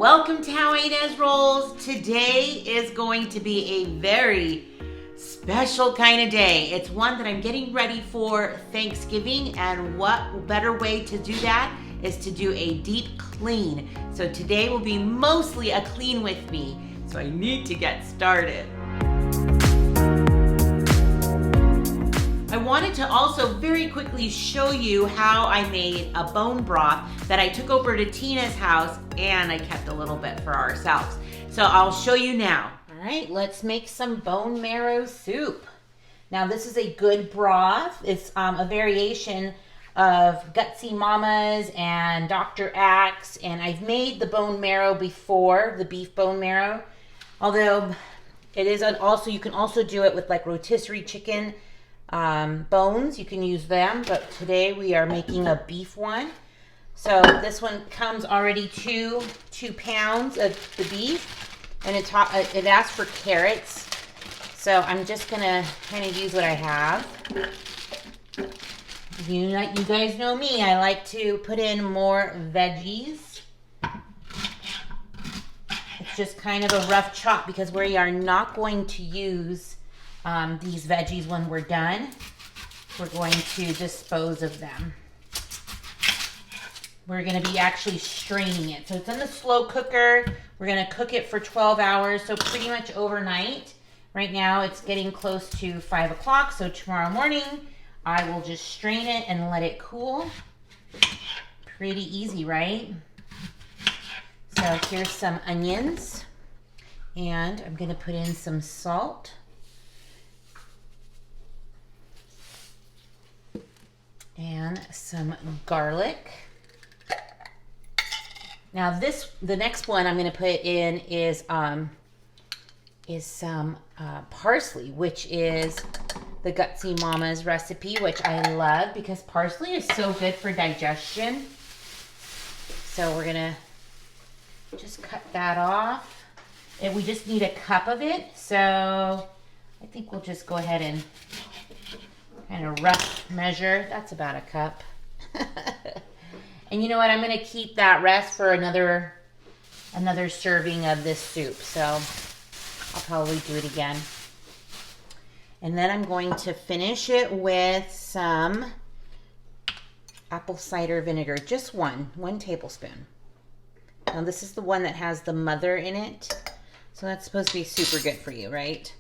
Welcome to How Ines Rolls. Today is going to be a very special kind of day. It's one that I'm getting ready for Thanksgiving, and what better way to do that is to do a deep clean. So today will be mostly a clean with me, so I need to get started. I wanted to also very quickly show you how I made a bone broth that I took over to Tina's house and I kept a little bit for ourselves. So I'll show you now. All right, let's make some bone marrow soup. Now this is a good broth. It's a variation of Gutsy Mamas and Dr. Axe, and I've made the bone marrow before, the beef bone marrow. Although it is also, you can also do it with like rotisserie chicken bones. You can use them, but today we are making a beef one. So this one comes already two pounds of the beef, and it asks for carrots. So I'm just gonna kind of use what I have. You guys know me, I like to put in more veggies. It's just kind of a rough chop because we are not going to use these veggies when we're done. We're going to dispose of them. We're going to be actually straining it. So it's in the slow cooker. We're going to cook it for 12 hours, so pretty much overnight. Right now it's getting close to 5 o'clock, so tomorrow morning I will just strain it and let it cool. Pretty easy, right? So here's some onions, and I'm going to put in some salt. And some garlic. Now the next one I'm going to put in is some parsley, which is the Gutsy Mama's recipe, which I love because parsley is so good for digestion. So we're going to just cut that off. And we just need a cup of it. So I think we'll just go ahead and kind of rough measure. That's about a cup. And you know what? I'm going to keep that rest for another serving of this soup. So I'll probably do it again. And then I'm going to finish it with some apple cider vinegar. Just one tablespoon. Now this is the one that has the mother in it. So that's supposed to be super good for you, right?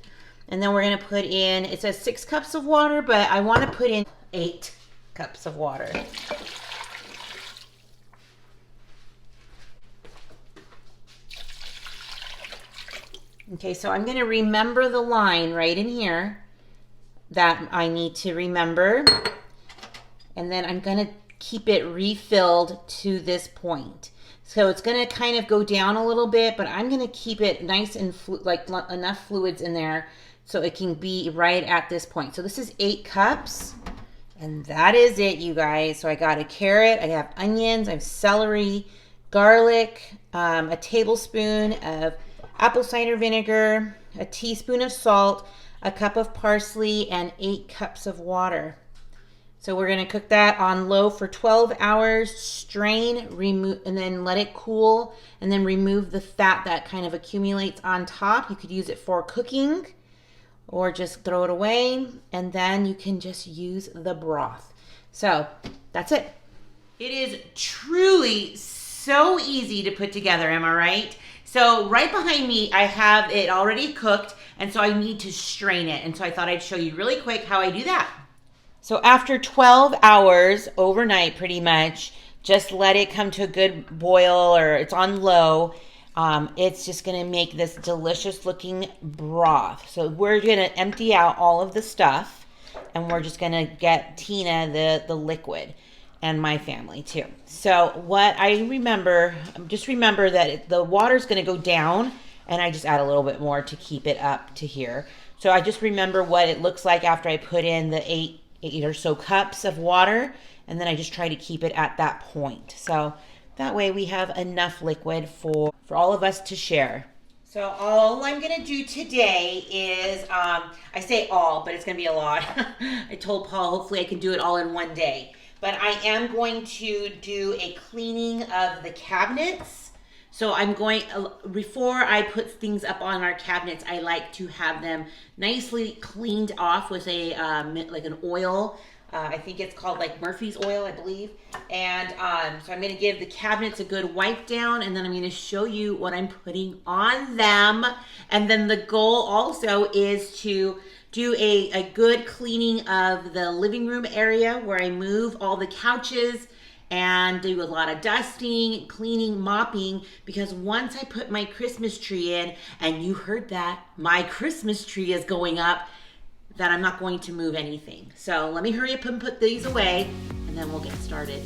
And then we're going to put in, it says 6 cups of water, but I want to put in 8 cups of water. Okay, so I'm going to remember the line right in here that I need to remember. And then I'm going to keep it refilled to this point. So it's going to kind of go down a little bit, but I'm going to keep it nice and like enough fluids in there so it can be right at this point. So this is 8 cups, and that is it, you guys. So I got a carrot, I have onions, I have celery, garlic, a tablespoon of apple cider vinegar, a teaspoon of salt, a cup of parsley, and 8 cups of water. So we're going to cook that on low for 12 hours, strain, remove, and then let it cool, and then remove the fat that kind of accumulates on top. You could use it for cooking or just throw it away, and then you can just use the broth. So that's it. It is truly so easy to put together, am I right? So right behind me, I have it already cooked, and so I need to strain it. And so I thought I'd show you really quick how I do that. So after 12 hours, overnight pretty much, just let it come to a good boil, or it's on low. It's just going to make this delicious looking broth. So we're going to empty out all of the stuff, and we're just going to get Tina the liquid, and my family too. So what I remember, just remember that the water's going to go down, and I just add a little bit more to keep it up to here. So I just remember what it looks like after I put in the eight or so cups of water, and then I just try to keep it at that point. So that way we have enough liquid for all of us to share. So all I'm going to do today is, I say all, but it's going to be a lot. I told Paul hopefully I can do it all in one day. But I am going to do a cleaning of the cabinets. So I'm going, before I put things up on our cabinets, I like to have them nicely cleaned off with a, like an oil. I think it's called like Murphy's oil, I believe. And so I'm gonna give the cabinets a good wipe down, and then I'm gonna show you what I'm putting on them. And then the goal also is to do a good cleaning of the living room area where I move all the couches and do a lot of dusting, cleaning, mopping, because once I put my Christmas tree in, and you heard that, my Christmas tree is going up, that I'm not going to move anything. So let me hurry up and put these away, and then we'll get started.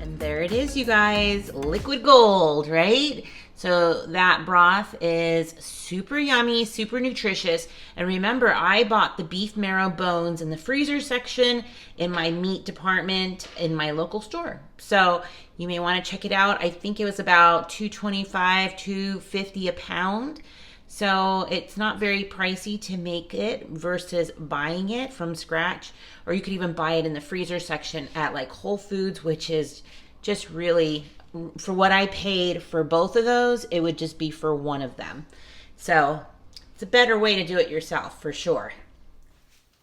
And there it is, you guys, liquid gold, right? So that broth is super yummy, super nutritious. And remember, I bought the beef marrow bones in the freezer section in my meat department in my local store. So you may want to check it out. I think it was about $2.25, $2.50 a pound. So it's not very pricey to make it versus buying it from scratch. Or you could even buy it in the freezer section at like Whole Foods, which is just really, for what I paid for both of those, it would just be for one of them. So it's a better way to do it yourself for sure.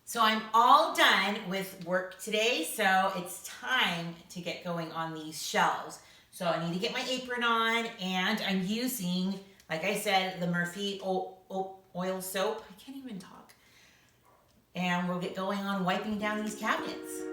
So I'm all done with work today, so it's time to get going on these shelves. So I need to get my apron on, and I'm using, like I said, the Murphy oil soap. I can't even talk. And we'll get going on wiping down these cabinets.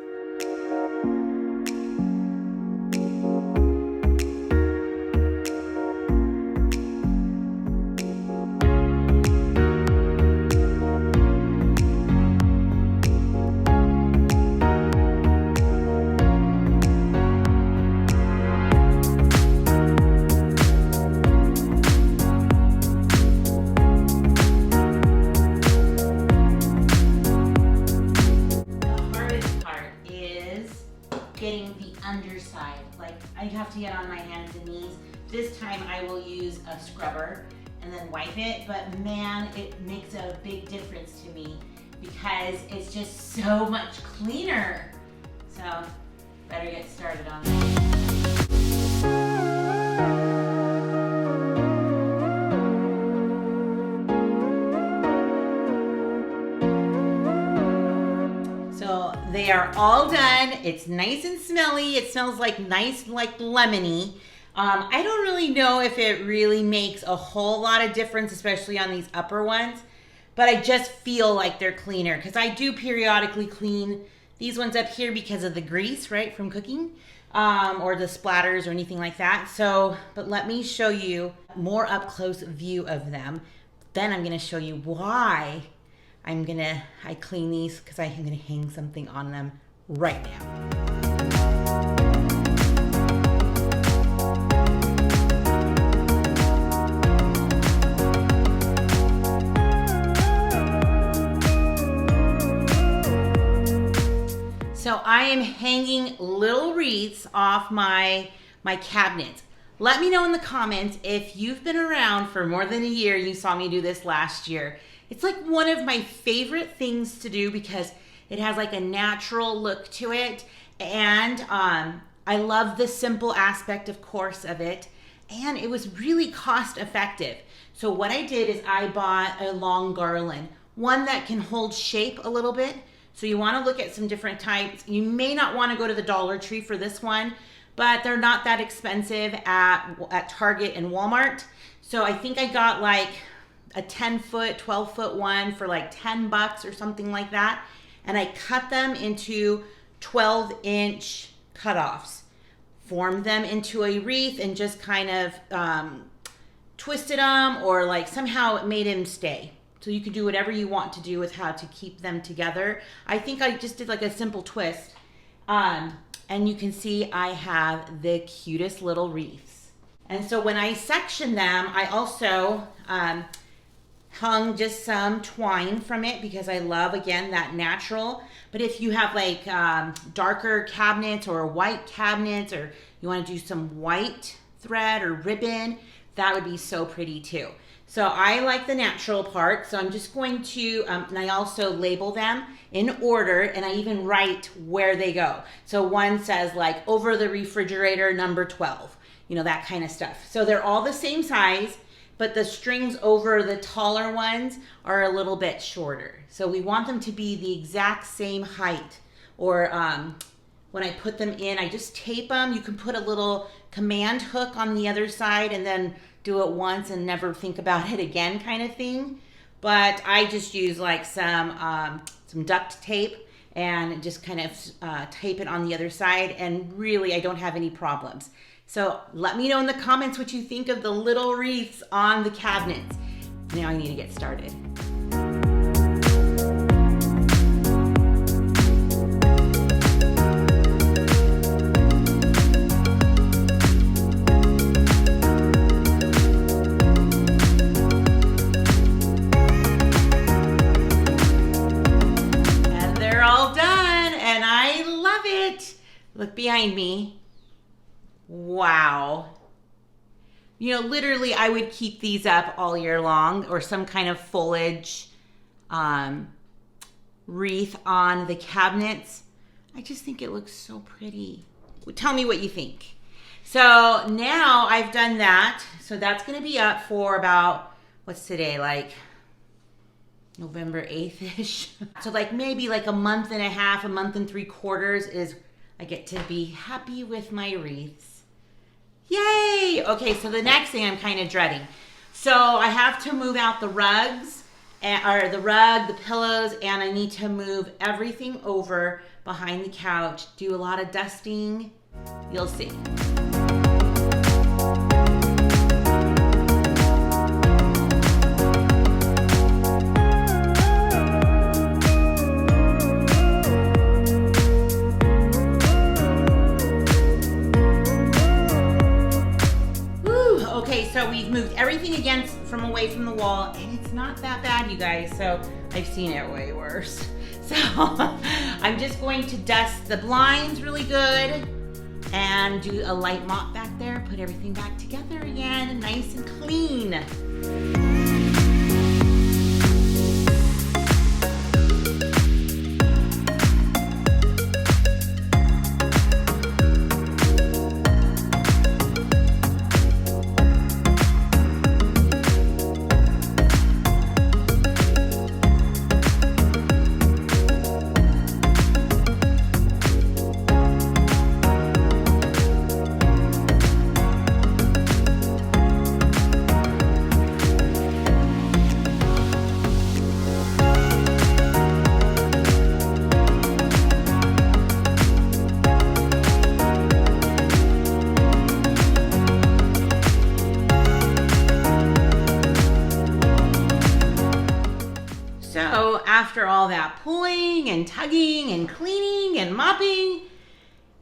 Getting the underside, like I have to get on my hands and knees. This time I will use a scrubber and then wipe it, but man, it makes a big difference to me because it's just so much cleaner. So better get started on that. They are all done. It's nice and smelly. It smells like nice, like lemony. I don't really know if it really makes a whole lot of difference, especially on these upper ones, but I just feel like they're cleaner because I do periodically clean these ones up here because of the grease, right, from cooking, or the splatters or anything like that. So, but let me show you more up close view of them. Then I'm gonna show you why I clean these, because I'm gonna hang something on them right now. So I am hanging little wreaths off my cabinets. Let me know in the comments if you've been around for more than a year. You saw me do this last year. It's like one of my favorite things to do because it has like a natural look to it. And I love the simple aspect, of course, of it. And it was really cost effective. So what I did is I bought a long garland, one that can hold shape a little bit. So you want to look at some different types. You may not want to go to the Dollar Tree for this one, but they're not that expensive at Target and Walmart. So I think I got like a 10-foot, 12-foot one for like $10 or something like that. And I cut them into 12-inch cutoffs, formed them into a wreath, and just kind of twisted them, or like somehow it made them stay. So you could do whatever you want to do with how to keep them together. I think I just did like a simple twist. And you can see I have the cutest little wreaths. And so when I section them, I also hung just some twine from it because I love, again, that natural. But if you have like darker cabinets or white cabinets, or you want to do some white thread or ribbon, that would be so pretty too. So I like the natural part. So I'm just going to, and I also label them in order, and I even write where they go. So one says like over the refrigerator, number 12, you know, that kind of stuff. So they're all the same size, but the strings over the taller ones are a little bit shorter. So we want them to be the exact same height. Or when I put them in, I just tape them. You can put a little command hook on the other side and then do it once and never think about it again kind of thing. But I just use like some duct tape and just kind of tape it on the other side, and really I don't have any problems. So let me know in the comments what you think of the little wreaths on the cabinets. Now I need to get started. Look behind me. Wow. You know, literally I would keep these up all year long, or some kind of foliage wreath on the cabinets. I just think it looks so pretty. Tell me what you think. So now I've done that. So that's going to be up for about, what's today, like November 8th-ish. So like maybe like a month and a half, a month and 3/4 is I get to be happy with my wreaths. Yay! Okay, so the next thing I'm kind of dreading. So I have to move out the rugs, or the rug, the pillows, and I need to move everything over behind the couch, do a lot of dusting. You'll see. So we've moved everything from away from the wall, and it's not that bad, you guys. So I've seen it way worse. So I'm just going to dust the blinds really good and do a light mop back there, put everything back together again, nice and clean. So after all that pulling and tugging and cleaning and mopping,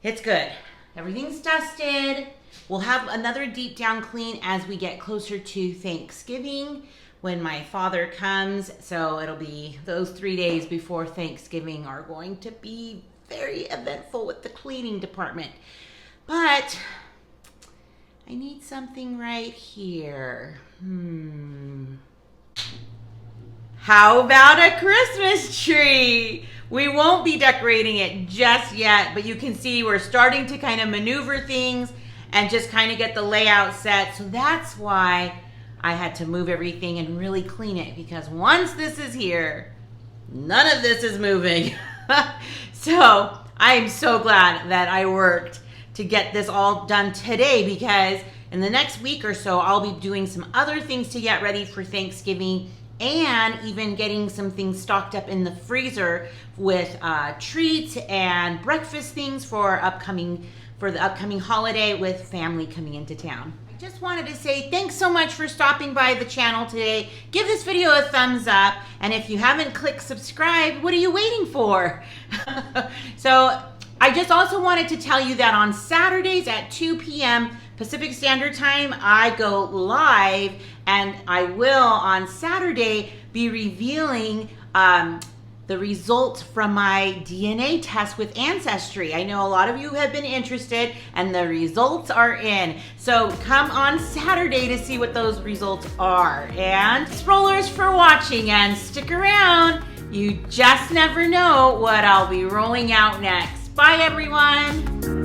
it's good. Everything's dusted. We'll have another deep down clean as we get closer to Thanksgiving when my father comes. So it'll be those 3 days before Thanksgiving are going to be very eventful with the cleaning department. But I need something right here. How about a Christmas tree? We won't be decorating it just yet, but you can see we're starting to kind of maneuver things and just kind of get the layout set. So that's why I had to move everything and really clean it, because once this is here, none of this is moving. So I am so glad that I worked to get this all done today, because in the next week or so, I'll be doing some other things to get ready for Thanksgiving, and even getting some things stocked up in the freezer with treats and breakfast things for the upcoming holiday with family coming into town. I just wanted to say thanks so much for stopping by the channel today. Give this video a thumbs up, and if you haven't clicked subscribe, what are you waiting for? So I just also wanted to tell you that on Saturdays at 2 p.m. Pacific Standard Time, I go live, and I will on Saturday be revealing the the results from my DNA test with Ancestry. I know a lot of you have been interested, and the results are in. So come on Saturday to see what those results are. And Rollers for watching, and stick around. You just never know what I'll be rolling out next. Bye, everyone.